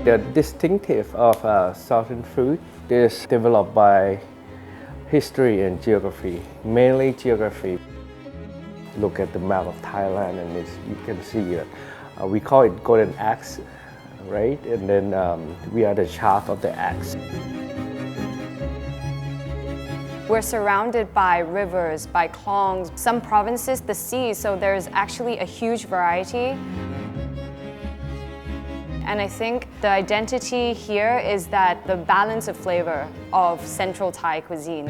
The distinctive of southern food is developed by history and geography, mainly geography. Look at the map of Thailand and you can see we call it golden axe, right? And then we are the shaft of the axe. We're surrounded by rivers, by klongs, some provinces, the sea, so there's actually a huge variety. And I think the identity here is that the balance of flavor of Central Thai cuisine.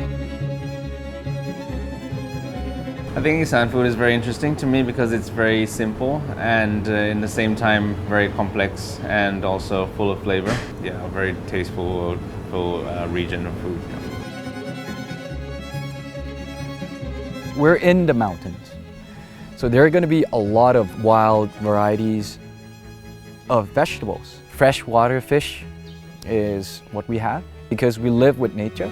I think Isan food is very interesting to me because it's very simple and in the same time very complex and also full of flavor. Yeah, a very tasteful region of food. We're in the mountains, so there are going to be a lot of wild varieties of vegetables. Freshwater fish is what we have because we live with nature.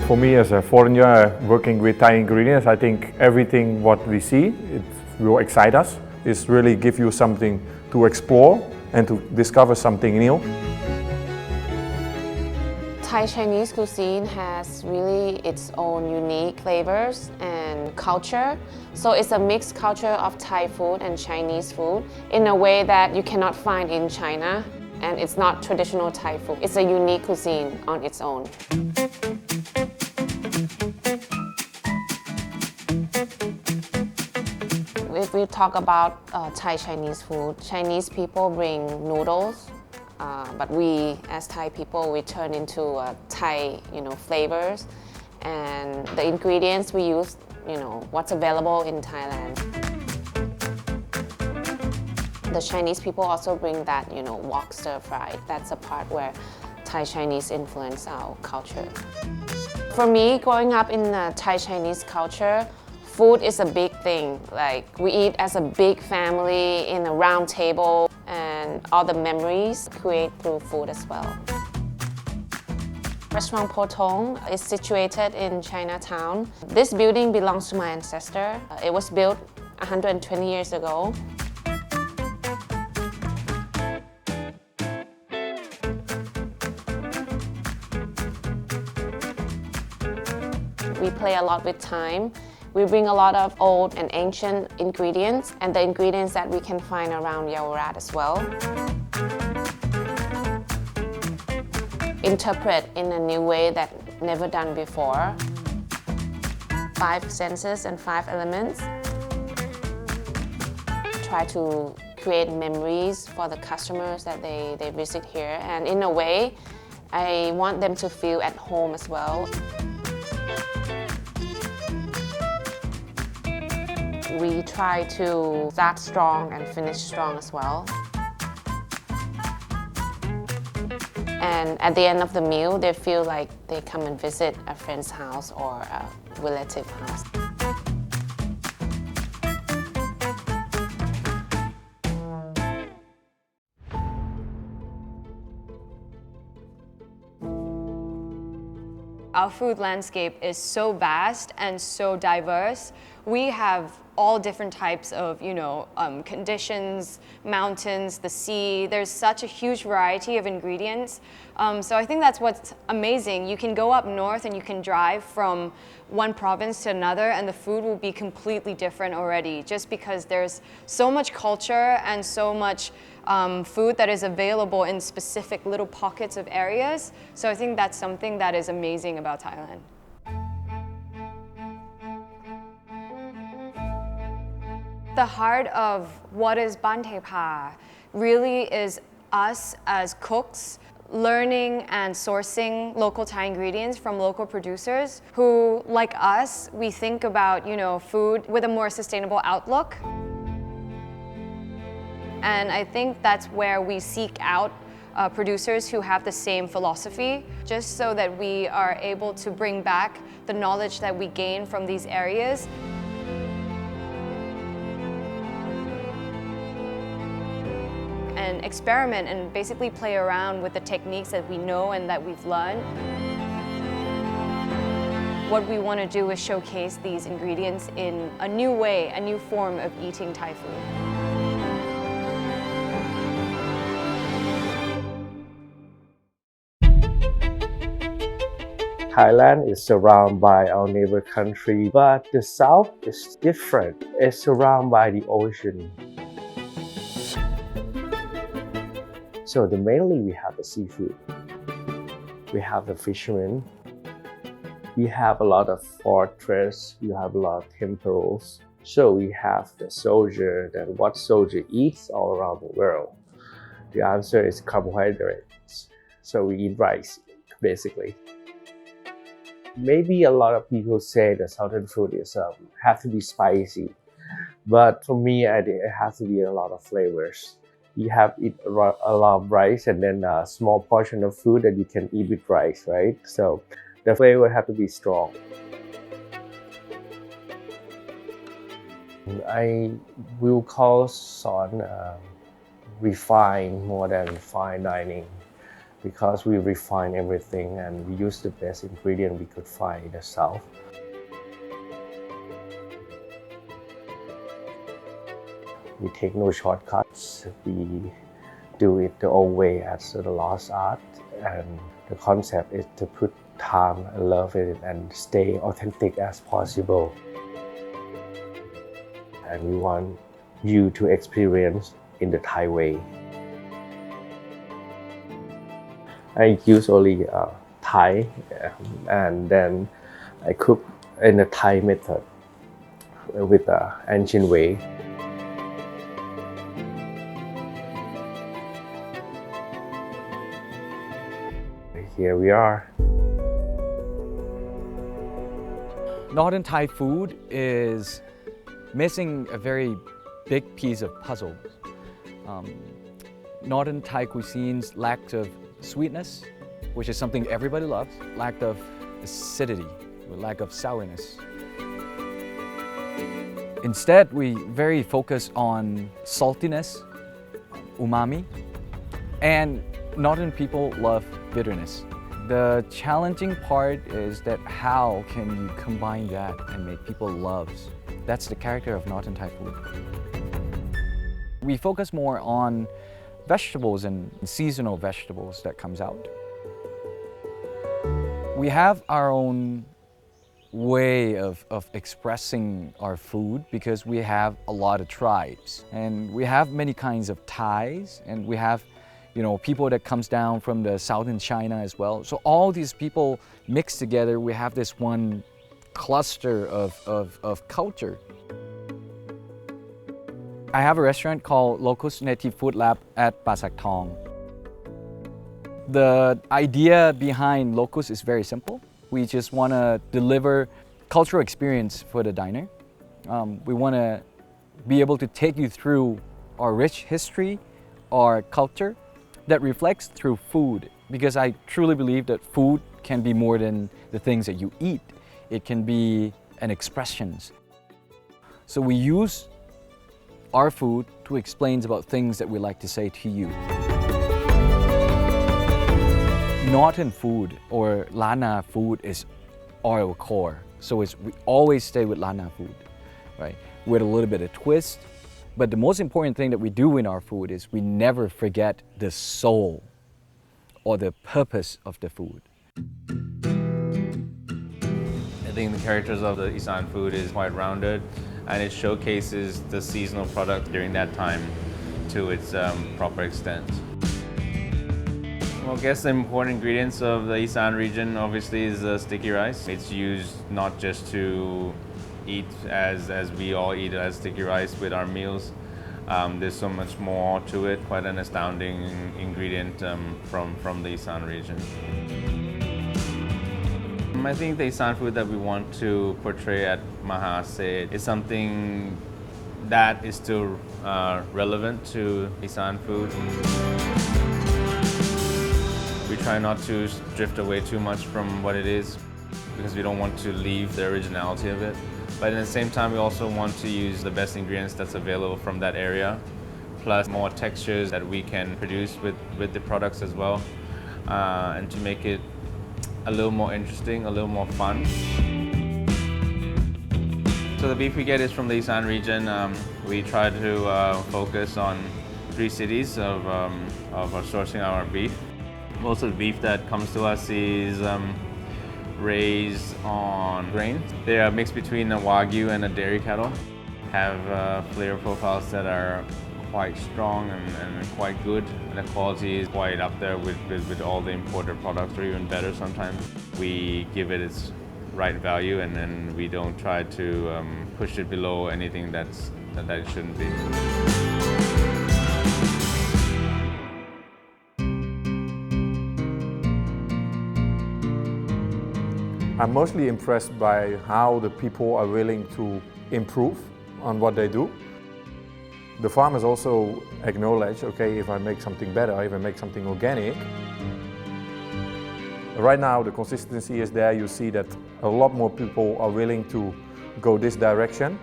For me as a foreigner working with Thai ingredients, I think everything what we see, it will excite us. It's really give you something to explore and to discover something new. Thai Chinese cuisine has really its own unique flavors and culture. So it's a mixed culture of Thai food and Chinese food in a way that you cannot find in China. And it's not traditional Thai food. It's a unique cuisine on its own. If we talk about Thai Chinese food, Chinese people bring noodles. But we, as Thai people, we turn into Thai, flavors, and the ingredients we use, what's available in Thailand. The Chinese people also bring that, wok stir fry. That's a part where Thai Chinese influence our culture. For me, growing up in the Thai Chinese culture, food is a big thing. Like, we eat as a big family in a round table, and all the memories create through food as well. Restaurant Potong is situated in Chinatown. This building belongs to my ancestor. It was built 120 years ago. We play a lot with time. We bring a lot of old and ancient ingredients and the ingredients that we can find around Yaowarat as well. Interpret in a new way that never done before. 5 senses and 5 elements. Try to create memories for the customers that they visit here. And in a way, I want them to feel at home as well. We try to start strong and finish strong as well. And at the end of the meal, they feel like they come and visit a friend's house or a relative house. Our food landscape is so vast and so diverse. We have all different types of, conditions, mountains, the sea. There's such a huge variety of ingredients. So I think that's what's amazing. You can go up north and you can drive from one province to another and the food will be completely different already, just because there's so much culture and so much food that is available in specific little pockets of areas. So I think that's something that is amazing about Thailand. The heart of what is Bante Pa really is us as cooks learning and sourcing local Thai ingredients from local producers who, like us, we think about, food with a more sustainable outlook. And I think that's where we seek out producers who have the same philosophy, just so that we are able to bring back the knowledge that we gain from these areas. And experiment and basically play around with the techniques that we know and that we've learned. What we want to do is showcase these ingredients in a new way, a new form of eating Thai food. Thailand is surrounded by our neighbor country, but the south is different. It's surrounded by the ocean. So mainly we have the seafood. We have the fishermen. We have a lot of fortress. We have a lot of temples. So we have the soldier, that what soldier eats all around the world. The answer is carbohydrates. So we eat rice, basically. Maybe a lot of people say the southern food is have to be spicy, but for me, I think it has to be a lot of flavors. You have eat a lot of rice and then a small portion of food that you can eat with rice, right? So the flavor have to be strong. I will call Son refined more than fine dining, because we refine everything and we use the best ingredient we could find in the south. We take no shortcuts. We do it the old way as the lost art, and the concept is to put time and love in it and stay authentic as possible. And we want you to experience in the Thai way. I use only Thai, and then I cook in the Thai method with the ancient way. Here we are. Northern Thai food is missing a very big piece of puzzle. Northern Thai cuisine's lack of sweetness, which is something everybody loves, lack of acidity, lack of sourness. Instead, we very focus on saltiness, umami, and Northern people love bitterness. The challenging part is that how can you combine that and make people love? That's the character of Northern Thai food. We focus more on vegetables and seasonal vegetables that comes out. We have our own way of expressing our food because we have a lot of tribes, and we have many kinds of Thais, and we have people that comes down from the southern China as well. So all these people mixed together, we have this one cluster of culture. I have a restaurant called Locust Native Food Lab at Pasak Thong. The idea behind Locust is very simple. We just want to deliver cultural experience for the diner. We want to be able to take you through our rich history, our culture, that reflects through food, because I truly believe that food can be more than the things that you eat. It can be an expression. So we use our food to explain about things that we like to say to you. Northern food or Lana food is our core. So we always stay with Lana food, right? With a little bit of twist. But the most important thing that we do in our food is we never forget the soul or the purpose of the food. I think the characters of the Isan food is quite rounded, and it showcases the seasonal product during that time to its proper extent. Well, I guess the important ingredients of the Isan region obviously is sticky rice. It's used not just to eat as we all eat as sticky rice with our meals. There's so much more to it, quite an astounding ingredient from the Isan region. I think the Isan food that we want to portray at Mahase is something that is still relevant to Isan food. We try not to drift away too much from what it is, because we don't want to leave the originality of it. But at the same time, we also want to use the best ingredients that's available from that area, plus more textures that we can produce with the products as well, and to make it a little more interesting, a little more fun. So the beef we get is from the Isan region. We try to focus on 3 cities of sourcing our beef. Most of the beef that comes to us is raised on grain. They are mixed between a Wagyu and a dairy cattle. Have flavor profiles that are quite strong and quite good. The quality is quite up there with all the imported products, or even better sometimes. We give it its right value, and then we don't try to push it below anything that it shouldn't be. I'm mostly impressed by how the people are willing to improve on what they do. The farmers also acknowledge, okay, if I make something better, if I make something organic. Right now the consistency is there. You see that a lot more people are willing to go this direction,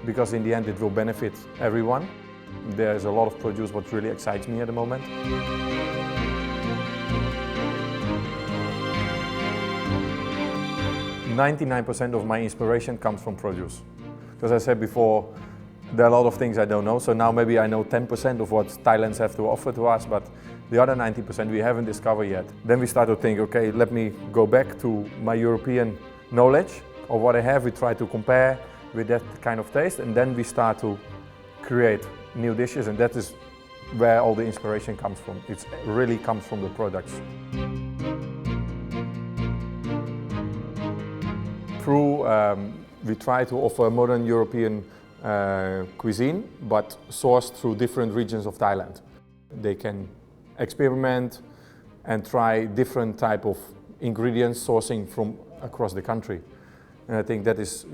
because in the end it will benefit everyone. There's a lot of produce what really excites me at the moment. 99% of my inspiration comes from produce. Because I said before, there are a lot of things I don't know, so now maybe I know 10% of what Thailand's have to offer to us, but the other 90% we haven't discovered yet. Then we start to think, okay, let me go back to my European knowledge of what I have. We try to compare with that kind of taste, and then we start to create new dishes, and that is where all the inspiration comes from. It really comes from the products. We try to offer modern European cuisine, but sourced through different regions of Thailand. They can experiment and try different type of ingredients sourcing from across the country. And I think that is,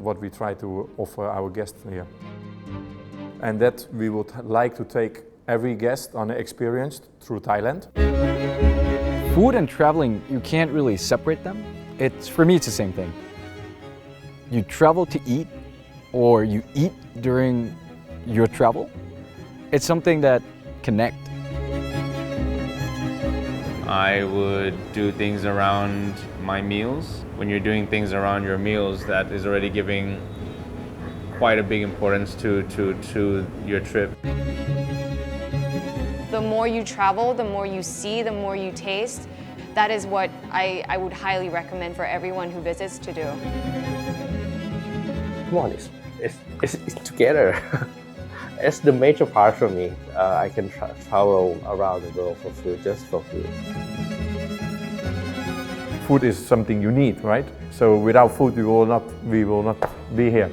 what we try to offer our guests here. And that we would like to take every guest on an experience through Thailand. Food and traveling, you can't really separate them. For me, it's the same thing. You travel to eat, or you eat during your travel. It's something that connect. I would do things around my meals. When you're doing things around your meals, that is already giving quite a big importance to your trip. The more you travel, the more you see, the more you taste. That is what I would highly recommend for everyone who visits to do. Come on, it's together. It's the major part for me. I can travel around the world for food, just for food. Food is something you need, right? So without food, we will not be here.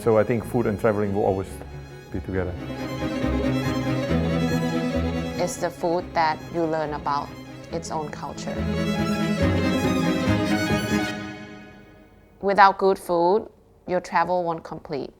So I think food and traveling will always be together. It's the food that you learn about its own culture. Without good food, your travel won't complete.